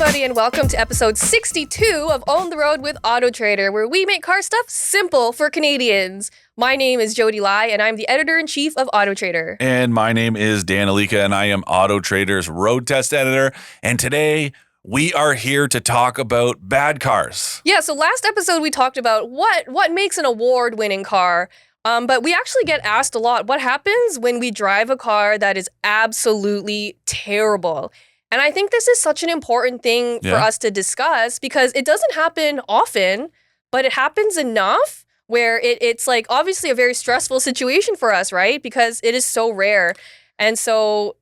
everybody, and welcome to episode 62 of On the Road with AutoTrader, where we make car stuff simple for Canadians. My name is Jodi Lai, and I'm the Editor-in-Chief of AutoTrader. And my name is Dan Ilika, and I am AutoTrader's road test editor. And today, we are here to talk about bad cars. Yeah, so last episode we talked about what makes an award-winning car. But we actually get asked a lot, what happens when we drive a car that is absolutely terrible? And I think this is such an important thing for us to discuss because it doesn't happen often, but it happens enough where it's like obviously a very stressful situation for us, right? Because it is so rare. And so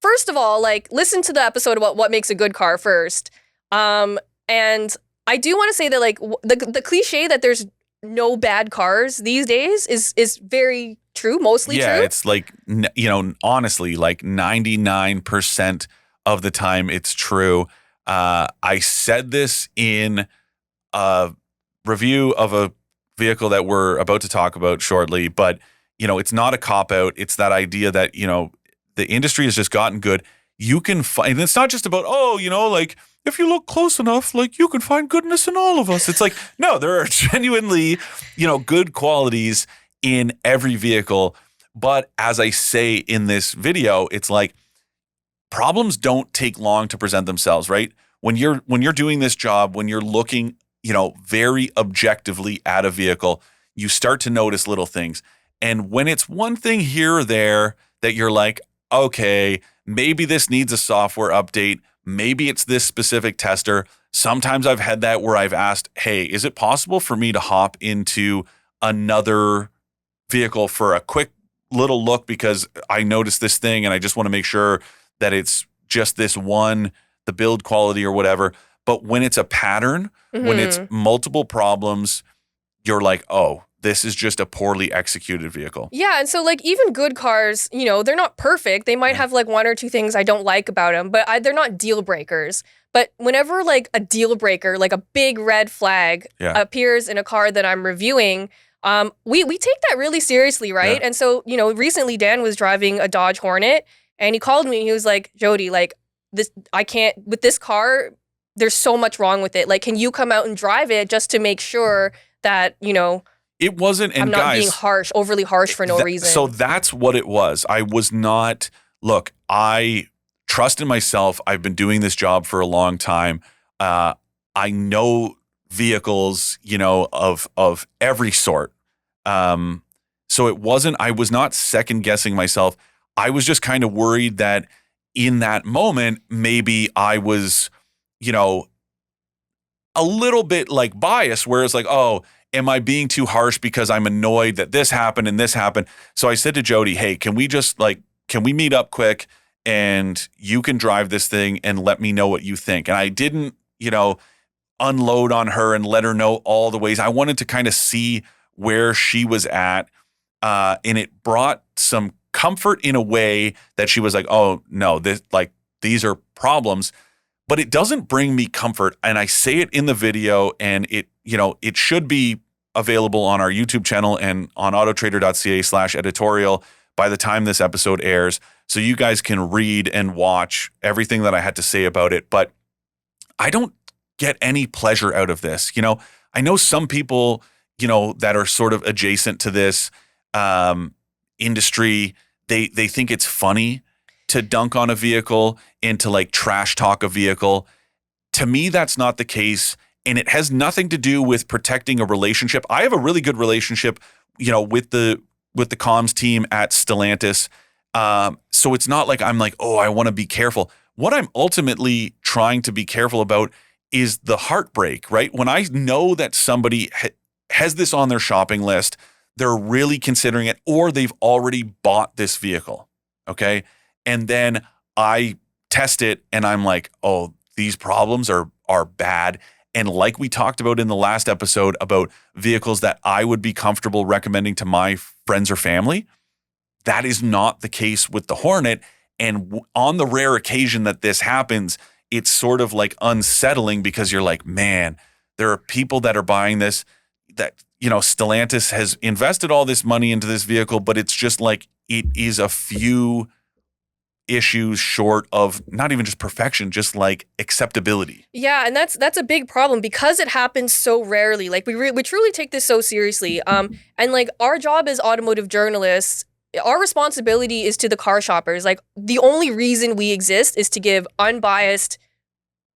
first of all, like listen to the episode about what makes a good car first. And I do want to say that like the cliche that there's no bad cars these days is very true, mostly true. Yeah, it's like, honestly, like 99% of the time it's true. I said this in a review of a vehicle that we're about to talk about shortly, but, it's not a cop-out. It's that idea that, the industry has just gotten good. You can find, and it's not just about, like, if you look close enough, like, you can find goodness in all of us. It's like, no, there are genuinely, good qualities in every vehicle. But as I say in this video, it's like, problems don't take long to present themselves, right? When you're doing this job, when you're looking, very objectively at a vehicle, you start to notice little things. And when it's one thing here or there that you're like, okay, maybe this needs a software update, maybe it's this specific tester. Sometimes I've had that where I've asked, hey, is it possible for me to hop into another vehicle for a quick little look because I noticed this thing and I just want to make sure that it's just this one, the build quality or whatever. But when it's a pattern, when it's multiple problems, you're like, oh, this is just a poorly executed vehicle. Yeah, and so like even good cars, they're not perfect. They might have like one or two things I don't like about them, but they're not deal breakers. But whenever like a deal breaker, like a big red flag appears in a car that I'm reviewing, we take that really seriously, right? And so, recently Dan was driving a Dodge Hornet, and he called me and he was like, Jodi, like this, I can't, with this car, there's so much wrong with it. Like, can you come out and drive it just to make sure that, it wasn't, and I'm not being harsh, overly harsh for no reason. So that's what it was. I was not, look, I trust in myself. I've been doing this job for a long time. I know vehicles, of every sort. So it wasn't, I was not second guessing myself. I was just kind of worried that in that moment, maybe I was, a little bit like biased, where it's like, oh, am I being too harsh because I'm annoyed that this happened and this happened? So I said to Jodi, hey, can we meet up quick and you can drive this thing and let me know what you think? And I didn't, unload on her and let her know all the ways. I wanted to kind of see where she was at. And it brought some comfort in a way that she was like, oh no, these are problems, but it doesn't bring me comfort. And I say it in the video, and it should be available on our YouTube channel and on autotrader.ca/editorial by the time this episode airs. So you guys can read and watch everything that I had to say about it. But I don't get any pleasure out of this. I know some people, that are sort of adjacent to this industry, they think it's funny to dunk on a vehicle and to like trash talk a vehicle. To me, that's not the case. And it has nothing to do with protecting a relationship. I have a really good relationship, with the comms team at Stellantis. So it's not like I'm like, oh, I want to be careful. What I'm ultimately trying to be careful about is the heartbreak, right? When I know that somebody has this on their shopping list, they're really considering it, or they've already bought this vehicle, okay? And then I test it and I'm like, oh, these problems are bad. And like we talked about in the last episode about vehicles that I would be comfortable recommending to my friends or family, that is not the case with the Hornet. And on the rare occasion that this happens, it's sort of like unsettling because you're like, man, there are people that are buying this that, Stellantis has invested all this money into this vehicle, but it's just like it is a few issues short of not even just perfection, just like acceptability. Yeah, and that's a big problem because it happens so rarely. Like we truly take this so seriously. And like our job as automotive journalists, our responsibility is to the car shoppers. Like the only reason we exist is to give unbiased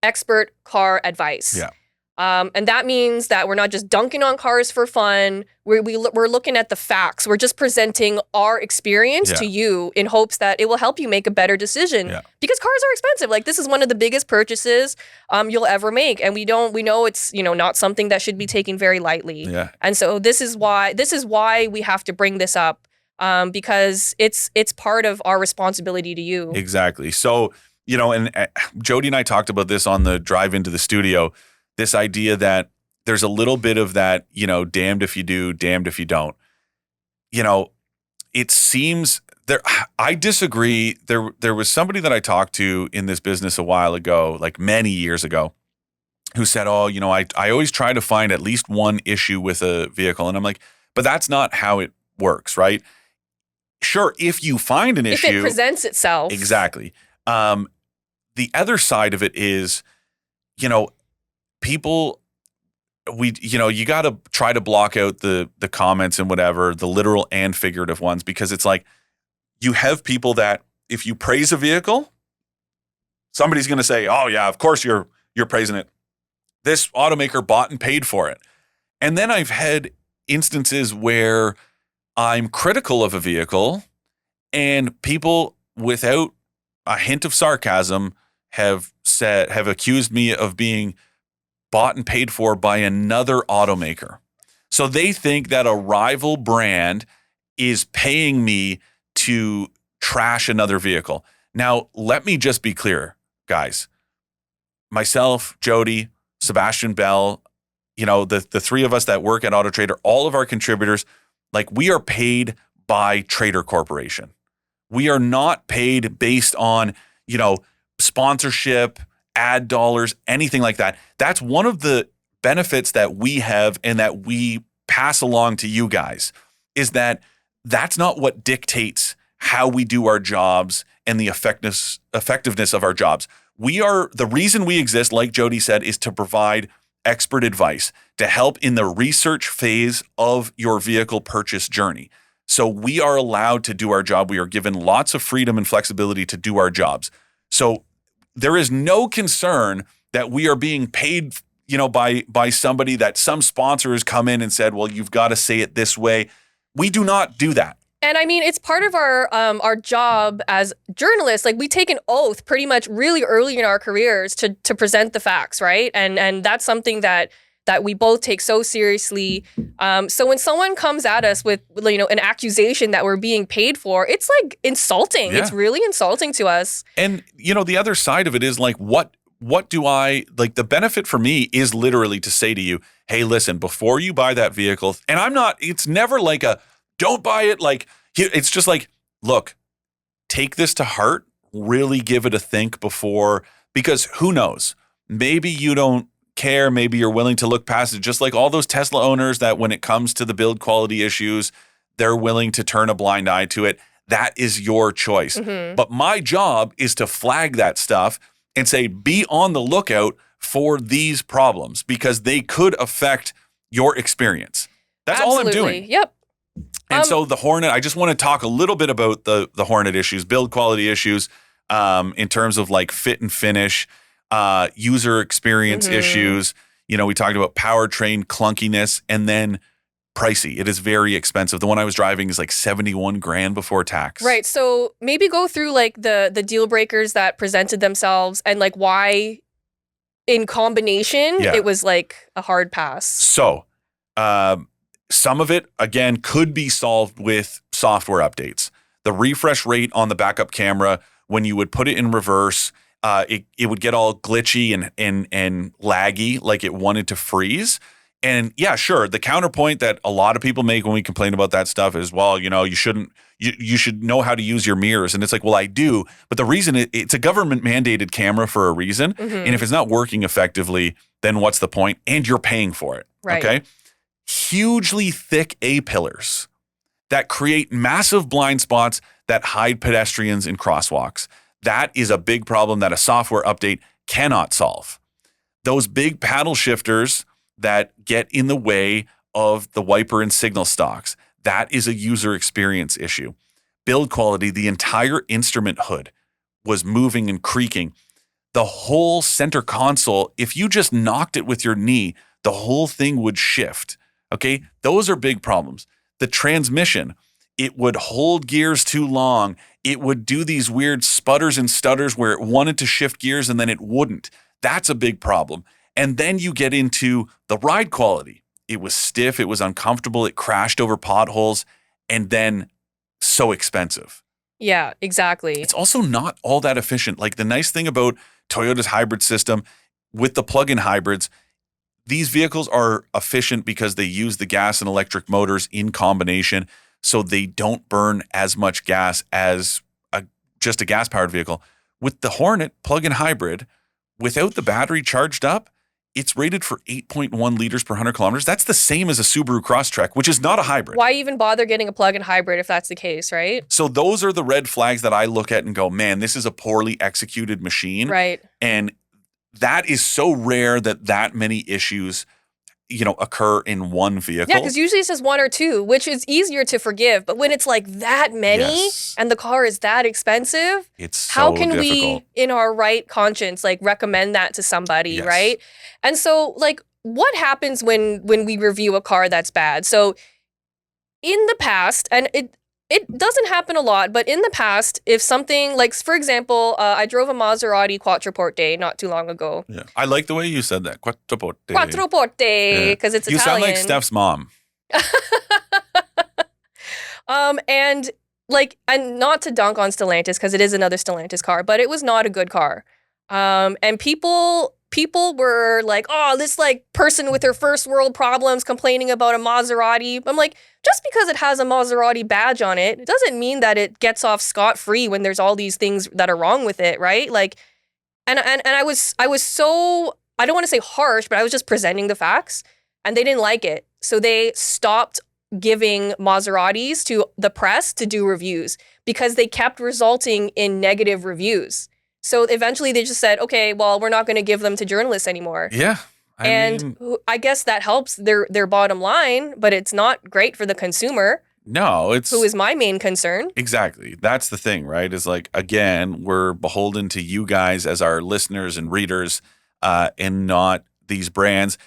expert car advice. Yeah. And that means that we're not just dunking on cars for fun. We're looking at the facts. We're just presenting our experience to you in hopes that it will help you make a better decision. Yeah. Because cars are expensive. Like this is one of the biggest purchases you'll ever make, and we know it's not something that should be taken very lightly. Yeah. And so this is why we have to bring this up because it's part of our responsibility to you. Exactly. So and Jodi and I talked about this on the drive into the studio. This idea that there's a little bit of that, damned if you do, damned if you don't. It seems there. I disagree. There was somebody that I talked to in this business a while ago, like many years ago, who said, "Oh, I always try to find at least one issue with a vehicle," and I'm like, "But that's not how it works, right? Sure, if you find an issue, if it presents itself, exactly. The other side of it is, people, you got to try to block out the comments and whatever, the literal and figurative ones, because it's like you have people that if you praise a vehicle, somebody's going to say, "Oh yeah, of course you're praising it. This automaker bought and paid for it." And then I've had instances where I'm critical of a vehicle and people without a hint of sarcasm have accused me of being bought and paid for by another automaker. So they think that a rival brand is paying me to trash another vehicle. Now, let me just be clear, guys. Myself, Jodi, Sebastian Bell, the three of us that work at AutoTrader, all of our contributors, like we are paid by Trader Corporation. We are not paid based on, sponsorship, ad dollars, anything like that. That's one of the benefits that we have and that we pass along to you guys, is that that's not what dictates how we do our jobs and the effectiveness of our jobs. The reason we exist, like Jodi said, is to provide expert advice to help in the research phase of your vehicle purchase journey. So we are allowed to do our job. We are given lots of freedom and flexibility to do our jobs. So there is no concern that we are being paid, by somebody, that some sponsor has come in and said, "Well, you've got to say it this way." We do not do that. And I mean, it's part of our job as journalists. Like we take an oath pretty much really early in our careers to present the facts, right? And that's something that we both take so seriously. So when someone comes at us with an accusation that we're being paid for, it's like insulting. Yeah. It's really insulting to us. And the other side of it is like, what do I like? The benefit for me is literally to say to you, "Hey, listen, before you buy that vehicle," and it's never like don't buy it. Like, it's just like, look, take this to heart, really give it a think before, because who knows, maybe you don't care, maybe you're willing to look past it, just like all those Tesla owners that when it comes to the build quality issues, they're willing to turn a blind eye to it. That is your choice. Mm-hmm. But my job is to flag that stuff and say, be on the lookout for these problems because they could affect your experience. That's Absolutely. all I'm doing. Yep. And so the Hornet, I just want to talk a little bit about the Hornet issues, build quality issues, in terms of like fit and finish, user experience issues. We talked about powertrain clunkiness, and then pricey. It is very expensive. The one I was driving is like 71 grand before tax. Right. So maybe go through like the deal breakers that presented themselves and like why in combination it was like a hard pass. So, some of it, again, could be solved with software updates. The refresh rate on the backup camera, when you would put it in reverse, it would get all glitchy and laggy, like it wanted to freeze. And yeah, sure, the counterpoint that a lot of people make when we complain about that stuff is, well, you should know how to use your mirrors. And it's like, well, I do. But the reason it's a government mandated camera for a reason. Mm-hmm. And if it's not working effectively, then what's the point? And you're paying for it. Right. Okay. Hugely thick A-pillars that create massive blind spots that hide pedestrians in crosswalks. That is a big problem that a software update cannot solve. Those big paddle shifters that get in the way of the wiper and signal stocks, that is a user experience issue. Build quality, the entire instrument hood was moving and creaking. The whole center console, if you just knocked it with your knee, the whole thing would shift. Okay, those are big problems. The transmission, it would hold gears too long. It would do these weird sputters and stutters where it wanted to shift gears and then it wouldn't. That's a big problem. And then you get into the ride quality. It was stiff, it was uncomfortable, it crashed over potholes, and then so expensive. Yeah, exactly. It's also not all that efficient. Like the nice thing about Toyota's hybrid system with the plug-in hybrids, these vehicles are efficient because they use the gas and electric motors in combination, so they don't burn as much gas as just a gas-powered vehicle. With the Hornet plug-in hybrid, without the battery charged up, it's rated for 8.1 liters per 100 kilometers. That's the same as a Subaru Crosstrek, which is not a hybrid. Why even bother getting a plug-in hybrid if that's the case, right? So those are the red flags that I look at and go, man, this is a poorly executed machine. Right. And that is so rare that many issues, occur in one vehicle. Yeah, because usually it's just one or two, which is easier to forgive. But when it's like that many Yes. and the car is that expensive, It's so how can difficult. we, in our right conscience, like recommend that to somebody, Yes. right? And so, like, what happens when we review a car that's bad? So, in the past, and it doesn't happen a lot, but in the past, if something like, for example, I drove a Maserati Quattroporte not too long ago. Yeah. I like the way you said that. Quattroporte. Quattroporte, because it's You Italian. sound like Steph's mom. And not to dunk on Stellantis because it is another Stellantis car, but it was not a good car. And people were like, oh, this like person with her first world problems complaining about a Maserati. I'm like, just because it has a Maserati badge on it, it doesn't mean that it gets off scot-free when there's all these things that are wrong with it, right? Like, and I was so, I don't want to say harsh, but I was just presenting the facts, and they didn't like it. So they stopped giving Maseratis to the press to do reviews because they kept resulting in negative reviews. So eventually they just said, okay, well, we're not going to give them to journalists anymore. Yeah. I guess that helps their bottom line, but it's not great for the consumer, No, who is my main concern. Exactly. That's the thing, right? Is like, again, we're beholden to you guys as our listeners and readers, and not these brands.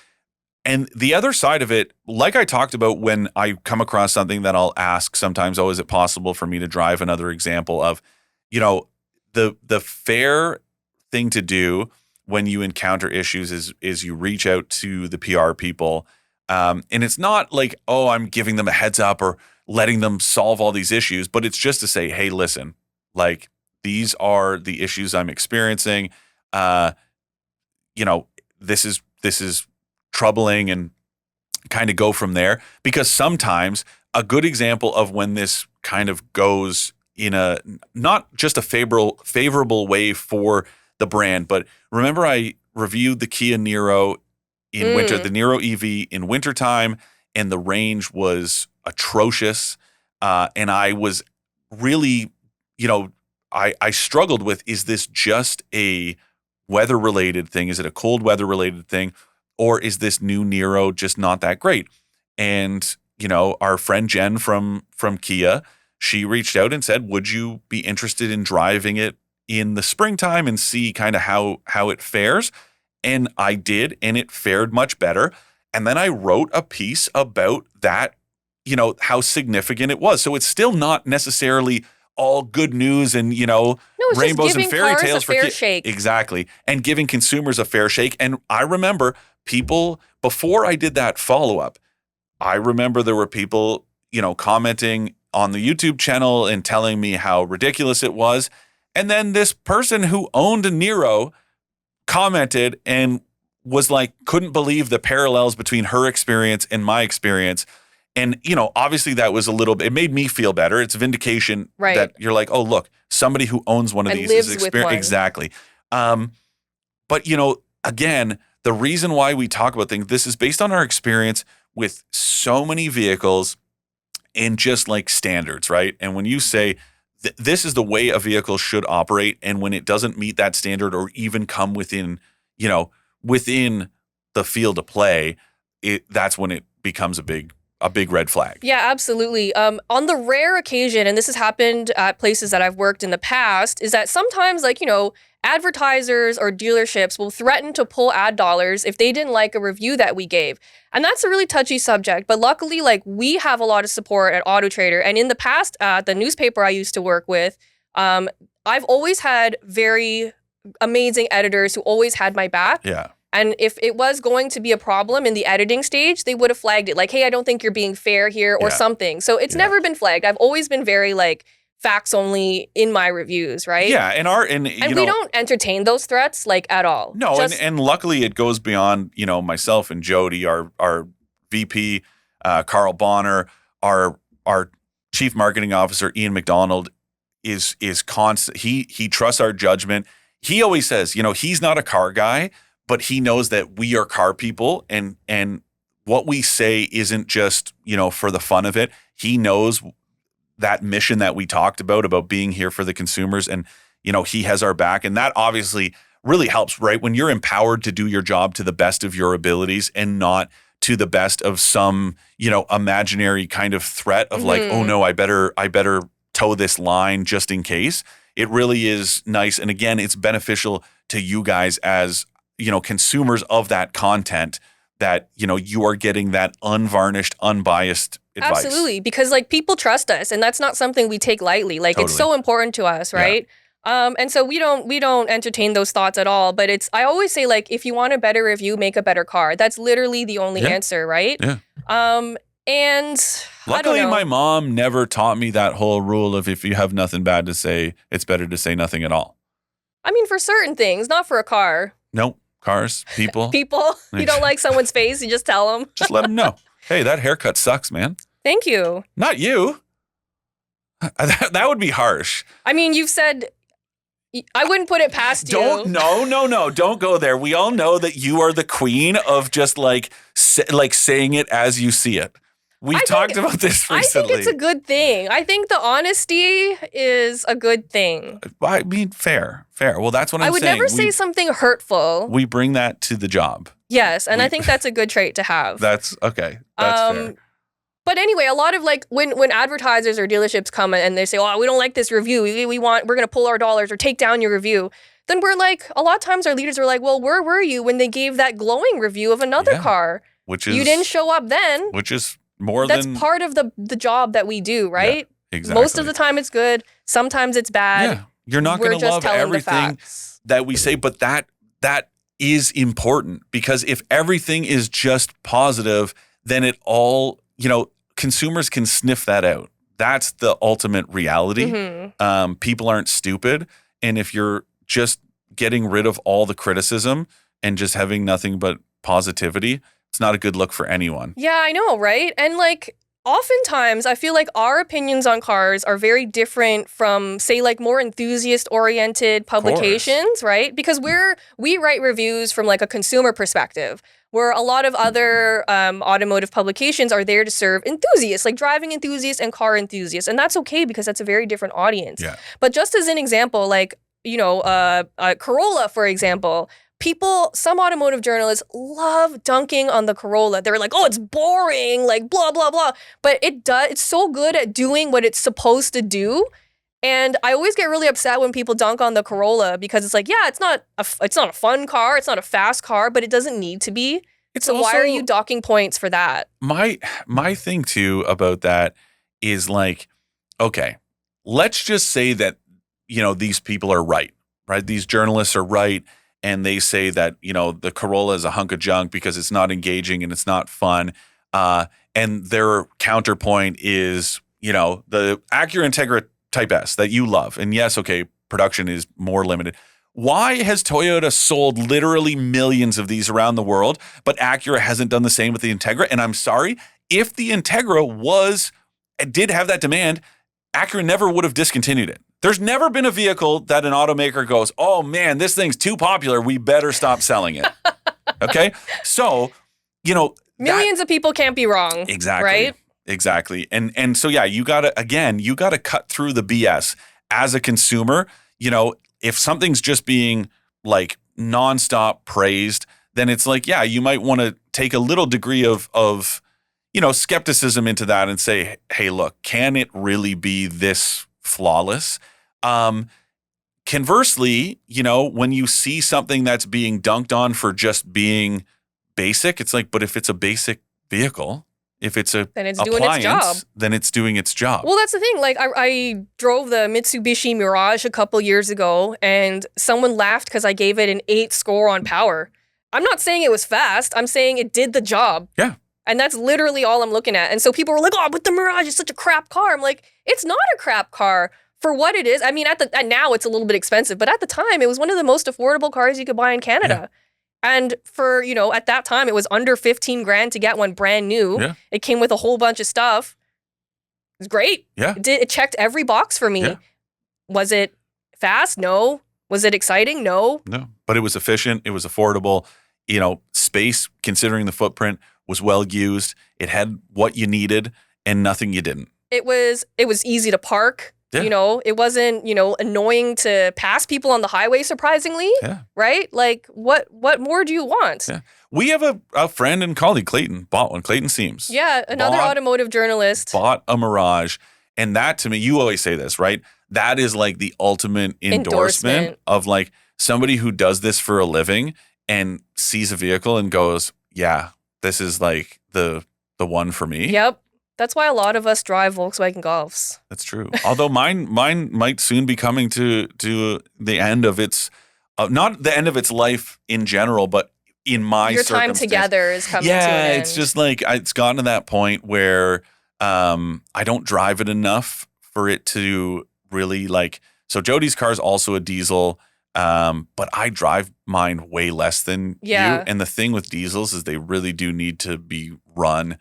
And the other side of it, like I talked about when I come across something that I'll ask sometimes, oh, is it possible for me to drive another example of, the fair thing to do when you encounter issues is you reach out to the PR people. And it's not like, oh, I'm giving them a heads up or letting them solve all these issues, but it's just to say, hey, listen, like these are the issues I'm experiencing. This is troubling, and kind of go from there. Because sometimes a good example of when this kind of goes in a not just a favorable way for the brand, but remember I reviewed the Kia Niro in winter, the Niro EV in wintertime, and the range was atrocious. And I was really, I struggled with, is this just a weather-related thing? Is it a cold weather-related thing? Or is this new Niro just not that great? And, our friend Jen from Kia, she reached out and said, would you be interested in driving it in the springtime and see kind of how it fares? And I did, and it fared much better. And then I wrote a piece about that, how significant it was. So it's still not necessarily all good news and, it's rainbows just and fairy cars tales a fair Kia. shake. Exactly. And giving consumers a fair shake. And I remember people, before I did that follow-up, I remember there were people, commenting on the YouTube channel and telling me how ridiculous it was. And then this person who owned a Niro commented and was like, couldn't believe the parallels between her experience and my experience. And, obviously that was it made me feel better. It's vindication Right. that you're like, oh, look, somebody who owns one of And these lives is with one. Exactly. But, again, the reason why we talk about things, this is based on our experience with so many vehicles and just like standards, right? And when you say this is the way a vehicle should operate. And when it doesn't meet that standard or even come within, within the field of play, that's when it becomes a big red flag. Yeah, absolutely. On the rare occasion, and this has happened at places that I've worked in the past, is that sometimes advertisers or dealerships will threaten to pull ad dollars if they didn't like a review that we gave. And that's a really touchy subject. But luckily, we have a lot of support at AutoTrader. And in the past, the newspaper I used to work with, I've always had very amazing editors who always had my back. Yeah. And if it was going to be a problem in the editing stage, they would have flagged it hey, I don't think you're being fair here or something. So it's never been flagged. I've always been very facts only in my reviews, right? Yeah, and we don't entertain those threats at all. No, and luckily it goes beyond myself and Jodi, our VP, Carl Bonner, our Chief Marketing Officer Ian McDonald is constant. He trusts our judgment. He always says, he's not a car guy, but he knows that we are car people, and what we say isn't just for the fun of it. He knows that mission that we talked about being here for the consumers, and he has our back, and that obviously really helps, right? When you're empowered to do your job to the best of your abilities and not to the best of some imaginary kind of threat of oh no, I better toe this line just in case. It really is nice, and again, it's beneficial to you guys as consumers of that content, that you are getting that unvarnished, unbiased advice. Absolutely, because people trust us, and that's not something we take lightly. Totally. It's so important to us, right? Yeah. And so we don't entertain those thoughts at all. But I always say if you want a better review, make a better car. That's literally the only answer, right? Yeah. And luckily, my mom never taught me that whole rule of if you have nothing bad to say, it's better to say nothing at all. I mean, for certain things, not for a car. Nope. Cars, people. You don't like someone's face, you just tell them. Just let them know. Hey, that haircut sucks, man. Thank you. Not you. That would be harsh. I mean, you've said, I wouldn't put it past you. No. Don't go there. We all know that you are the queen of just saying it as you see it. We talked about this recently. I think it's a good thing. I think the honesty is a good thing. I mean, fair. Well, that's what I'm saying. I would never say something hurtful. We bring that to the job. Yes, and I think that's a good trait to have. That's okay. That's fair. But anyway, a lot of when advertisers or dealerships come and they say, "Oh, we don't like this review. We're going to pull our dollars or take down your review." Then we're a lot of times our leaders are "Well, where were you when they gave that glowing review of another car? You didn't show up then." Which is that's part of the job that we do, right? Yeah, exactly. Most of the time it's good. Sometimes it's bad. Yeah. You're not going to love everything that we say, but that is important, because if everything is just positive, then it all, consumers can sniff that out. That's the ultimate reality. Mm-hmm. People aren't stupid. And if you're just getting rid of all the criticism and just having nothing but positivity, it's not a good look for anyone. Yeah, I know, right? And oftentimes I feel our opinions on cars are very different from, say, more enthusiast-oriented publications, right? Because we write reviews from a consumer perspective, where a lot of other automotive publications are there to serve enthusiasts, driving enthusiasts and car enthusiasts. And that's okay, because that's a very different audience. Yeah. But just as an example, Corolla, for example, some automotive journalists love dunking on the Corolla. They're oh, it's boring, blah, blah, blah. But it's so good at doing what it's supposed to do. And I always get really upset when people dunk on the Corolla, because it's it's not a fun car, it's not a fast car, but it doesn't need to be. So why are you docking points for that? My thing too about that is okay, let's just say that, these people are right? These journalists are right. And they say that, the Corolla is a hunk of junk because it's not engaging and it's not fun. And their counterpoint is, the Acura Integra Type S that you love. And yes, okay, production is more limited. Why has Toyota sold literally millions of these around the world, but Acura hasn't done the same with the Integra? And I'm sorry, if the Integra did have that demand, Acura never would have discontinued it. There's never been a vehicle that an automaker goes, "Oh man, this thing's too popular, we better stop selling it." Okay? So, millions of people can't be wrong. Exactly. Right? Exactly. And so yeah, you gotta cut through the BS. as a consumer, if something's just being like nonstop praised, then it's like, yeah, you might want to take a little degree of skepticism into that and say, hey, look, can it really be this flawless? Conversely, when you see something that's being dunked on for just being basic, it's like, but if it's a basic vehicle, if it's a then it's appliance, doing its job. then it's doing its job. Well, that's the thing. Like, I drove the Mitsubishi Mirage a couple years ago, and someone laughed because I gave it an 8 score on power. I'm not saying it was fast. I'm saying it did the job. Yeah. And that's literally all I'm looking at. And so people were like, oh, but the Mirage is such a crap car. I'm like, it's not a crap car for what it is. I mean, now it's a little bit expensive, but at the time, it was one of the most affordable cars you could buy in Canada. Yeah. And for, at that time, it was under 15 grand to get one brand new. Yeah. It came with a whole bunch of stuff. It was great. Yeah. It checked every box for me. Yeah. Was it fast? No. Was it exciting? No. No. But it was efficient. It was affordable. Space, considering the footprint, was well used. It had what you needed and nothing you didn't. It was easy to park. Yeah. It wasn't, annoying to pass people on the highway, surprisingly. Yeah. Right? Like, what more do you want? Yeah. We have a friend and colleague, Clayton, bought one. Clayton Seams. Yeah, another automotive journalist. Bought a Mirage. And that, to me, you always say this, right? That is like the ultimate endorsement of like somebody who does this for a living and sees a vehicle and goes, yeah, this is like the one for me. Yep. That's why a lot of us drive Volkswagen Golfs. That's true. Although mine might soon be coming to the end of its, not the end of its life in general, but in my your time together is coming to an end. It's just like it's gotten to that point where I don't drive it enough for it to really like. So Jodi's car is also a diesel, but I drive mine way less than you. And the thing with diesels is they really do need to be run.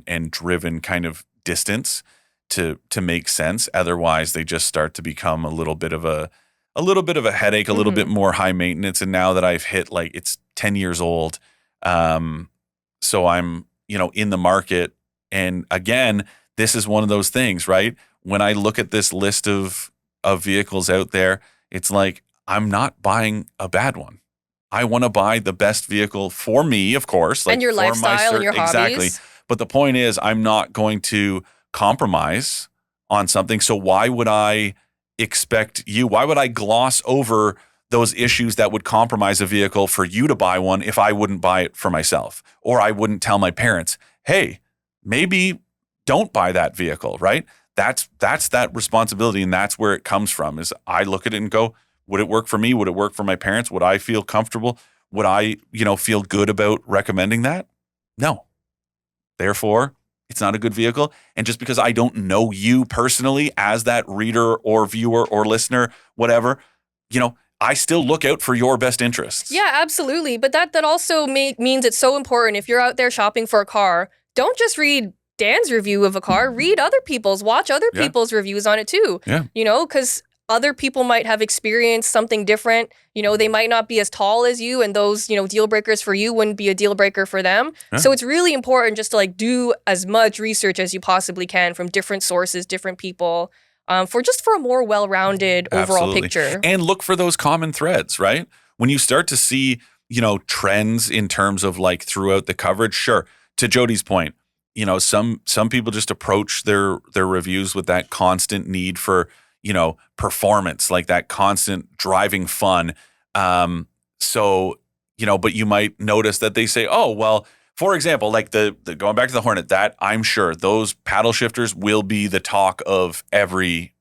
And driven kind of distance to make sense. Otherwise, they just start to become a little bit of a headache, a little bit more high maintenance. And now that I've hit like it's 10 years old, so I'm in the market. And again, this is one of those things, right? When I look at this list of vehicles out there, it's like I'm not buying a bad one. I want to buy the best vehicle for me, of course, like and your for lifestyle and your hobbies. Exactly. But the point is, I'm not going to compromise on something. So why would I expect you? Why would I gloss over those issues that would compromise a vehicle for you to buy one if I wouldn't buy it for myself? Or I wouldn't tell my parents, hey, maybe don't buy that vehicle, right? That's that responsibility, and that's where it comes from, is I look at it and go, would it work for me? Would it work for my parents? Would I feel comfortable? Would I, feel good about recommending that? No. Therefore, it's not a good vehicle. And just because I don't know you personally as that reader or viewer or listener, whatever, I still look out for your best interests. Yeah, absolutely. But that also means it's so important if you're out there shopping for a car, don't just read Dan's review of a car, read other people's, watch other people's reviews on it too. Yeah. Because other people might have experienced something different. They might not be as tall as you, and those, deal breakers for you wouldn't be a deal breaker for them. Yeah. So it's really important just to like do as much research as you possibly can from different sources, different people, for a more well-rounded overall picture. And look for those common threads, right? When you start to see, trends in terms of like throughout the coverage, sure. To Jodi's point, some people just approach their reviews with that constant need for, performance, like that constant driving fun. But you might notice that they say, oh, well, for example, like the going back to the Hornet, that I'm sure those paddle shifters will be the talk of every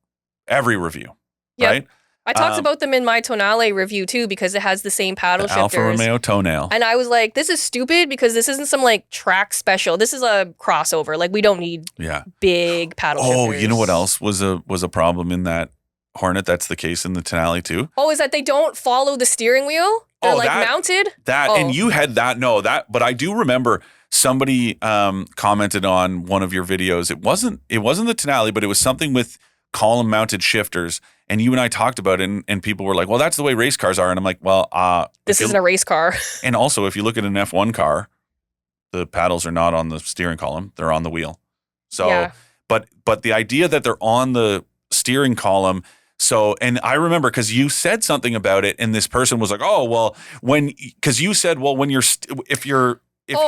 review, right? I talked about them in my Tonale review too, because it has the same paddle shifters. Alfa Romeo Tonale. And I was like, this is stupid because this isn't some like track special. This is a crossover. Like, we don't need big paddle shifters. Oh, you know what else was a problem in that Hornet? That's the case in the Tonale too. Oh, is that they don't follow the steering wheel? They're mounted? And you had that. No, but I do remember somebody commented on one of your videos. It wasn't the Tonale, but it was something with column mounted shifters. And you and I talked about it, and people were like, well, that's the way race cars are. And I'm like, well, this isn't a race car. And also, if you look at an F1 car, the paddles are not on the steering column. They're on the wheel. So, But the idea that they're on the steering column. So, and I remember because you said something about it, and this person was like, "Oh, well, because you said, well, when if you're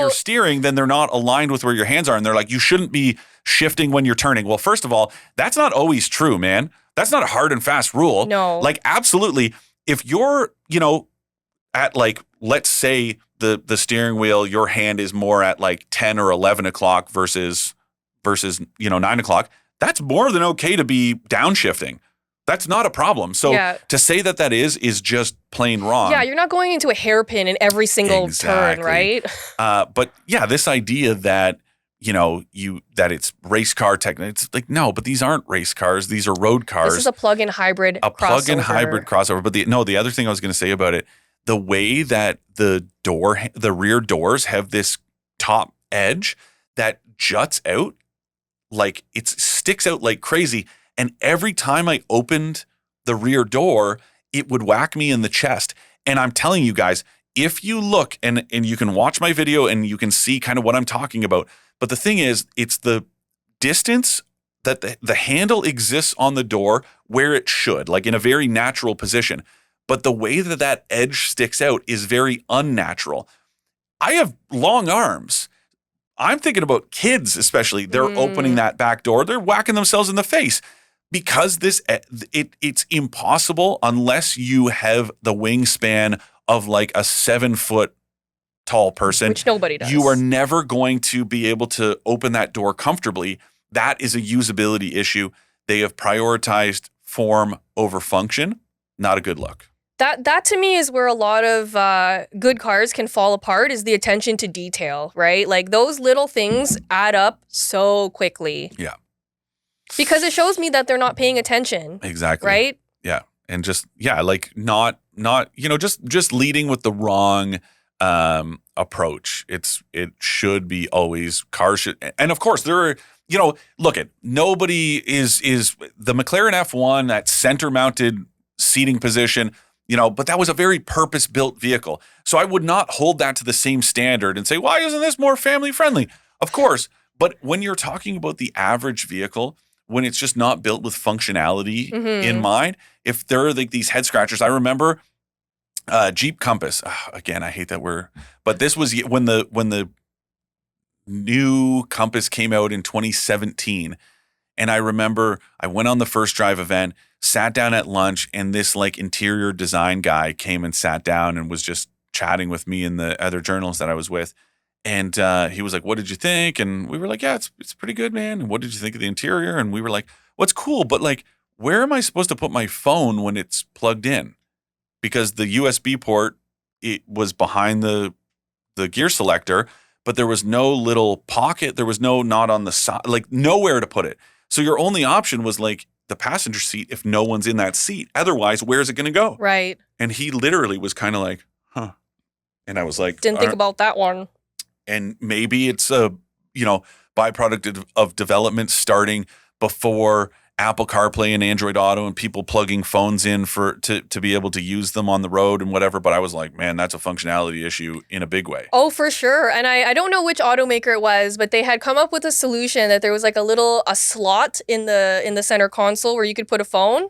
steering, then they're not aligned with where your hands are," and they're like, "You shouldn't be shifting when you're turning." Well, first of all, that's not always true, man. That's not a hard and fast rule. No, like absolutely, if you're at like, let's say the steering wheel, your hand is more at like 10 or 11 o'clock versus 9 o'clock. That's more than okay to be downshifting. That's not a problem. So to say that is just plain wrong. Yeah, you're not going into a hairpin in every single turn, right? But yeah, this idea that that it's race car technology. It's like, no, but these aren't race cars. These are road cars. This is a plug-in hybrid crossover. Plug-in hybrid crossover. But the other thing I was going to say about it, the way that the rear doors have this top edge that juts out, like it sticks out like crazy. And every time I opened the rear door, it would whack me in the chest. And I'm telling you guys, if you look and you can watch my video and you can see kind of what I'm talking about. But the thing is, it's the distance that the handle exists on the door where it should, like in a very natural position. But the way that edge sticks out is very unnatural. I have long arms. I'm thinking about kids, especially. They're opening that back door. They're whacking themselves in the face because it's impossible unless you have the wingspan of like a 7-foot tall person. Which nobody does. You are never going to be able to open that door comfortably. That is a usability issue. They have prioritized form over function. Not a good look. That to me is where a lot of good cars can fall apart, is the attention to detail, right? Like those little things add up so quickly. Yeah. Because it shows me that they're not paying attention. Exactly. Right? Yeah. And just, like not, just leading with the wrong approach. It should be always cars should, and of course there are, look at, nobody is the McLaren F1, that center mounted seating position, but that was a very purpose-built vehicle. So I would not hold that to the same standard and say, why isn't this more family-friendly? Of course, but when you're talking about the average vehicle, when it's just not built with functionality in mind, if there are like these head scratchers, I remember Jeep Compass. Again, I hate that word, but this was when the new Compass came out in 2017. And I remember I went on the first drive event, sat down at lunch, and this like interior design guy came and sat down and was just chatting with me and the other journalists that I was with. And he was like, "What did you think?" And we were like, "Yeah, it's pretty good, man." "And what did you think of the interior?" And we were like, "Well, it's cool, but like, where am I supposed to put my phone when it's plugged in?" Because the USB port, it was behind the gear selector, but there was no little pocket. There was no knot on the side, like nowhere to put it. So your only option was like the passenger seat if no one's in that seat. Otherwise, where's it going to go? Right. And he literally was kind of like, huh. And I was like, didn't think about that one. And maybe it's a, byproduct of development starting before Apple CarPlay and Android Auto and people plugging phones in to be able to use them on the road and whatever. But I was like, man, that's a functionality issue in a big way. Oh, for sure. And I don't know which automaker it was, but they had come up with a solution that there was like a slot in the center console where you could put a phone.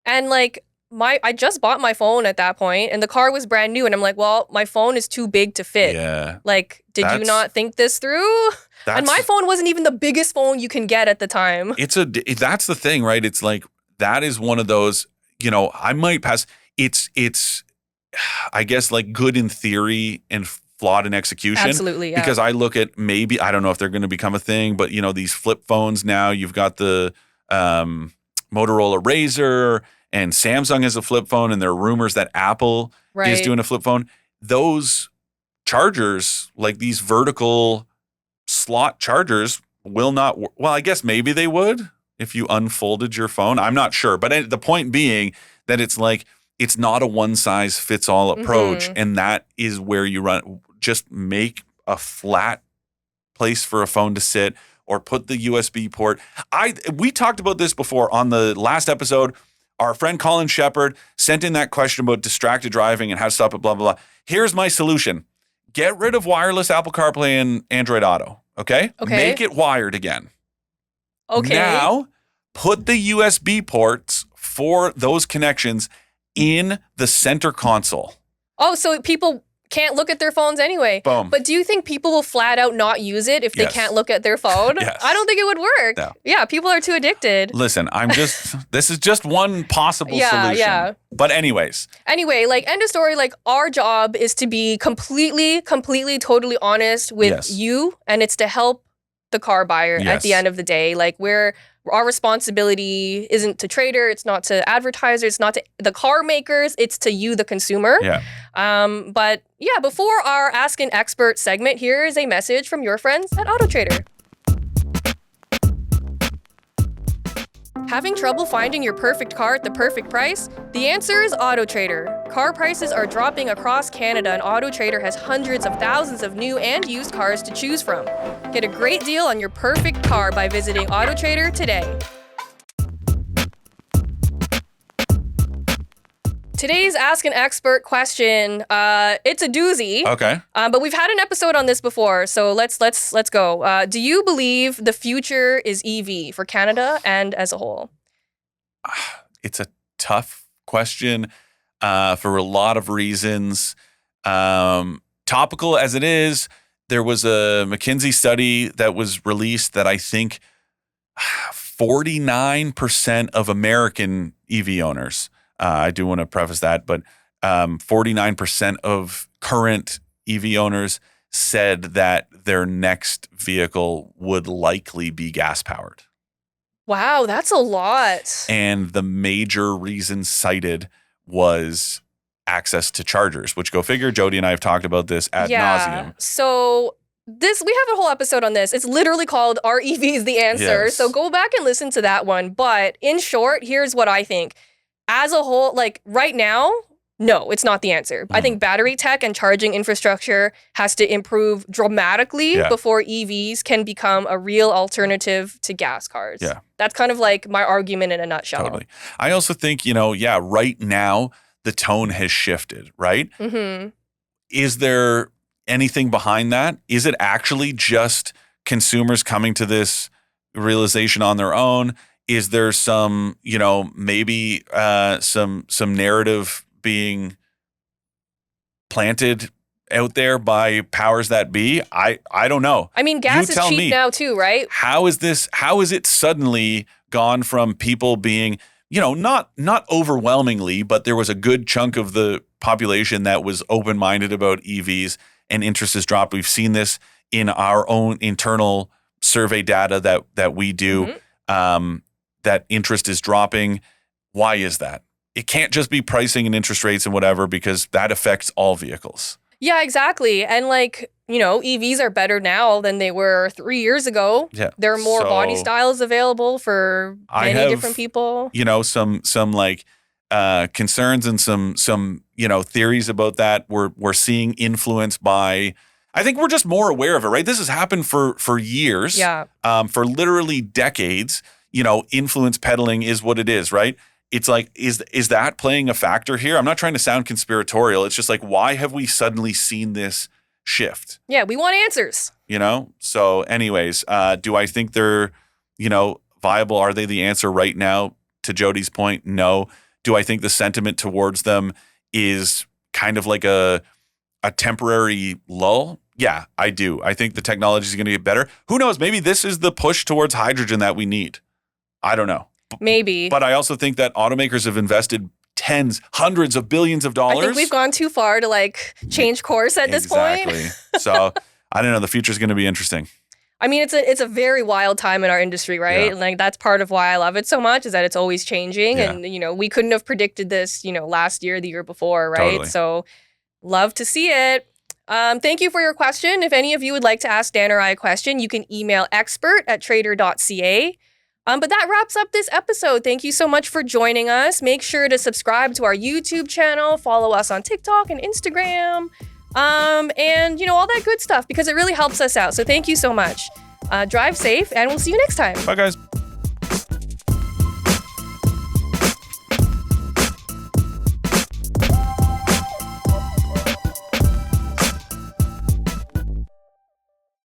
And like I just bought my phone at that point and the car was brand new. And I'm like, well, my phone is too big to fit. Yeah. Like, did you not think this through? And my phone wasn't even the biggest phone you can get at the time. That's the thing, right? It's like, that is one of those, I might pass. It's, I guess, like good in theory and flawed in execution. Absolutely, yeah. Because I look at maybe, I don't know if they're going to become a thing, but these flip phones now, you've got the Motorola Razr and Samsung has a flip phone, and there are rumors that Apple is doing a flip phone. Those chargers, like these vertical slot chargers, will not well, I guess maybe they would if you unfolded your phone. I'm not sure. But the point being that it's like, it's not a one-size-fits-all approach. And that is where you run. Just make a flat place for a phone to sit or put the USB port. We talked about this before on the last episode. Our friend Colin Shepard sent in that question about distracted driving and how to stop it, blah, blah, blah. Here's my solution. Get rid of wireless Apple CarPlay and Android Auto, okay? Okay. Make it wired again. Okay. Now, put the USB ports for those connections in the center console. Oh, so people can't look at their phones anyway. Boom. But do you think people will flat out not use it if they Yes. can't look at their phone? Yes. I don't think it would work. No. Yeah, people are too addicted. Listen, this is just one possible solution. Yeah. But anyways. Anyway, like, end of story, like, our job is to be completely, totally honest with Yes. you, and it's to help the car buyer at Yes. the end of the day. Like, our responsibility isn't to trader, it's not to advertisers, it's not to the car makers, it's to you, the consumer. Yeah. But yeah, before our Ask an Expert segment, here is a message from your friends at AutoTrader. Having trouble finding your perfect car at the perfect price? The answer is AutoTrader. Car prices are dropping across Canada, and AutoTrader has hundreds of thousands of new and used cars to choose from. Get a great deal on your perfect car by visiting AutoTrader today. Today's Ask an Expert question, it's a doozy. Okay. But we've had an episode on this before, so let's go. Do you believe the future is EV for Canada and as a whole? It's a tough question for a lot of reasons. Topical as it is, there was a McKinsey study that was released that I think 49% of American EV owners, I do want to preface that, but 49% of current EV owners said that their next vehicle would likely be gas-powered. Wow, that's a lot. And the major reason cited was access to chargers, which go figure. Jodi and I have talked about this ad nauseum. So we have a whole episode on this. It's literally called Are EVs the Answer? Yes. So go back and listen to that one. But in short, here's what I think. As a whole, like right now, no, it's not the answer. I think battery tech and charging infrastructure has to improve dramatically before EVs can become a real alternative to gas cars. Yeah. That's kind of like my argument in a nutshell. Totally. I also think, right now the tone has shifted, right? Mm-hmm. Is there anything behind that? Is it actually just consumers coming to this realization on their own? Is there some, maybe some narrative being planted out there by powers that be? I don't know. I mean, gas is cheap now too, right? How is it suddenly gone from people being, not overwhelmingly, but there was a good chunk of the population that was open-minded about EVs and interest has dropped. We've seen this in our own internal survey data that we do. Mm-hmm. That interest is dropping. Why is that? It can't just be pricing and interest rates and whatever, because that affects all vehicles. Yeah, exactly. And EVs are better now than they were 3 years ago. Yeah. There are more body styles available for many different people. Some concerns and some theories about that we're seeing influenced by. I think we're just more aware of it, right? This has happened for years. Yeah. For literally decades. Influence peddling is what it is, right? It's like, is that playing a factor here? I'm not trying to sound conspiratorial. It's just like, why have we suddenly seen this shift? Yeah, we want answers. So anyways, do I think they're, viable? Are they the answer right now? To Jodi's point, no. Do I think the sentiment towards them is kind of like a temporary lull? Yeah, I do. I think the technology is going to get better. Who knows? Maybe this is the push towards hydrogen that we need. I don't know. Maybe. But I also think that automakers have invested tens, hundreds of billions of dollars. I think we've gone too far to change course at this point. Exactly. So I don't know. The future is going to be interesting. I mean, it's a very wild time in our industry, right? Yeah. And that's part of why I love it so much, is that it's always changing. Yeah. And, we couldn't have predicted this, last year, the year before, right? Totally. So love to see it. Thank you for your question. If any of you would like to ask Dan or I a question, you can email expert@trader.ca. But that wraps up this episode. Thank you so much for joining us. Make sure to subscribe to our YouTube channel, follow us on TikTok and Instagram, and all that good stuff, because it really helps us out. So thank you so much. Drive safe, and we'll see you next time. Bye, guys.